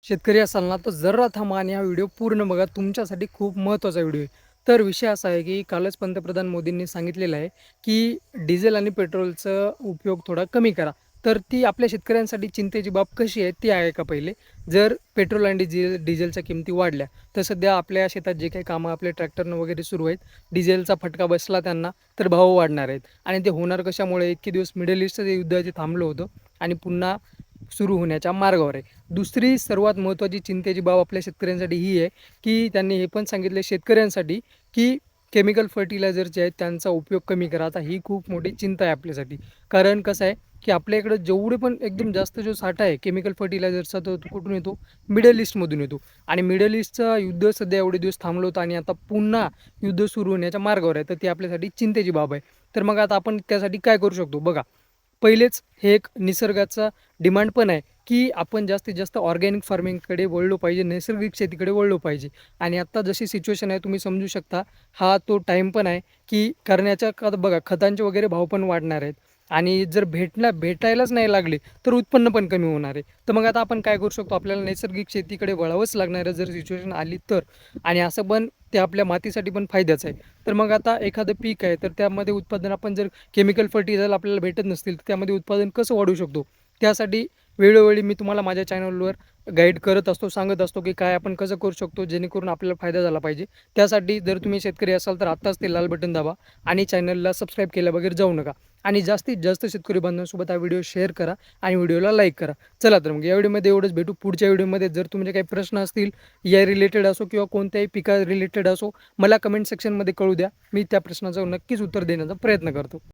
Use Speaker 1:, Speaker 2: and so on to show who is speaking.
Speaker 1: शेतकरी असाल ना तर जरा थांबा आणि हा व्हिडिओ पूर्ण बघा. तुमच्यासाठी खूप महत्त्वाचा व्हिडिओ आहे. तर विषय असा आहे की कालच पंतप्रधान मोदींनी सांगितलेलं आहे की डिझेल आणि पेट्रोलचा उपयोग थोडा कमी करा. तर ती आपल्या शेतकऱ्यांसाठी चिंतेची बाब कशी आहे ती आहे का पहिले. जर पेट्रोल आणि डिझेलच्या किमती वाढल्या तर सध्या आपल्या शेतात जे काही कामं आपल्या ट्रॅक्टरनं वगैरे सुरू आहेत, डिझेलचा फटका बसला त्यांना तर भाव वाढणार आहेत. आणि ते होणार कशामुळे, इतके दिवस मिडल ईस्टचं युद्ध जे थांबलं होतं आणि पुन्हा सुरू होण्याच्या मार्गावर आहे. दुसरी सर्वात महत्त्वाची चिंतेची बाब आपल्या शेतकऱ्यांसाठी ही आहे की त्यांनी हे पण सांगितले शेतकऱ्यांसाठी की केमिकल फर्टिलायझर जे आहेत त्यांचा उपयोग कमी करा. आता ही खूप मोठी चिंता आहे आपल्यासाठी. कारण कसं आहे की आपल्या इकडं जेवढे पण एकदम जास्त जो साठा आहे केमिकल फर्टिलायझरचा तो कुठून येतो, मिडल ईस्टमधून येतो. आणि मिडल ईस्टचं युद्ध सध्या एवढे दिवस थांबलं होतं आणि आता पुन्हा युद्ध सुरू होण्याच्या मार्गावर आहे. तर ती आपल्यासाठी चिंतेची बाब आहे. तर मग आता आपण त्यासाठी काय करू शकतो बघा. पहिलेच हे एक निसर्गाचा डिमांड पण आहे की आपण जास्तीत जास्त ऑर्गॅनिक फार्मिंगकडे वळलो पाहिजे, नैसर्गिक शेतीकडे वळलो पाहिजे. आणि आत्ता जशी सिच्युएशन आहे तुम्ही समजू शकता, हा तो टाईम पण आहे की करण्याच्या का बघा खतांचे वगैरे भाव पण वाढणार आहेत. आणि जर भेटायलाच नाही लागले तर उत्पन्न पण कमी होणार आहे. तर मग आता आपण काय करू शकतो, आपल्याला नैसर्गिक शेतीकडे वळावंच लागणार आहे जर सिच्युएशन आली तर. आणि असं पण ते आपल्या मातीसाठी पण फायद्याचं आहे. तर मग आता एखादं पीक आहे तर त्यामध्ये उत्पादन आपण जर केमिकल फर्टिलायझर आपल्याला भेटत नसतील तर त्यामध्ये उत्पादन कसं वाढवू शकतो. त्यासाठी वेळोवेळी मी तुम्हाला माझ्या चॅनलवर गाईड करत असतो, सांगत असतो की काय आपण कसं करू शकतो जेणेकरून आपल्याला फायदा झाला पाहिजे. त्यासाठी जर तुम्ही शेतकरी असाल तर आत्ताच ते लाल बटन दाबा आणि चॅनलला सबस्क्राईब केल्या वगैरे जाऊ नका. आणि जास्तीत जास्त शेतकरी बांधवांसोबत हा व्हिडिओ शेअर करा आणि व्हिडिओला लाईक करा. चला तर मग या व्हिडिओमध्ये एवढंच. भेटू पुढच्या व्हिडिओमध्ये. जर तुमचे काही प्रश्न असतील या रिलेटेड असो किंवा कोणत्याही पिका रिलेटेड असो, मला कमेंट सेक्शनमध्ये कळू द्या. मी त्या प्रश्नाचं नक्कीच उत्तर देण्याचा प्रयत्न करतो.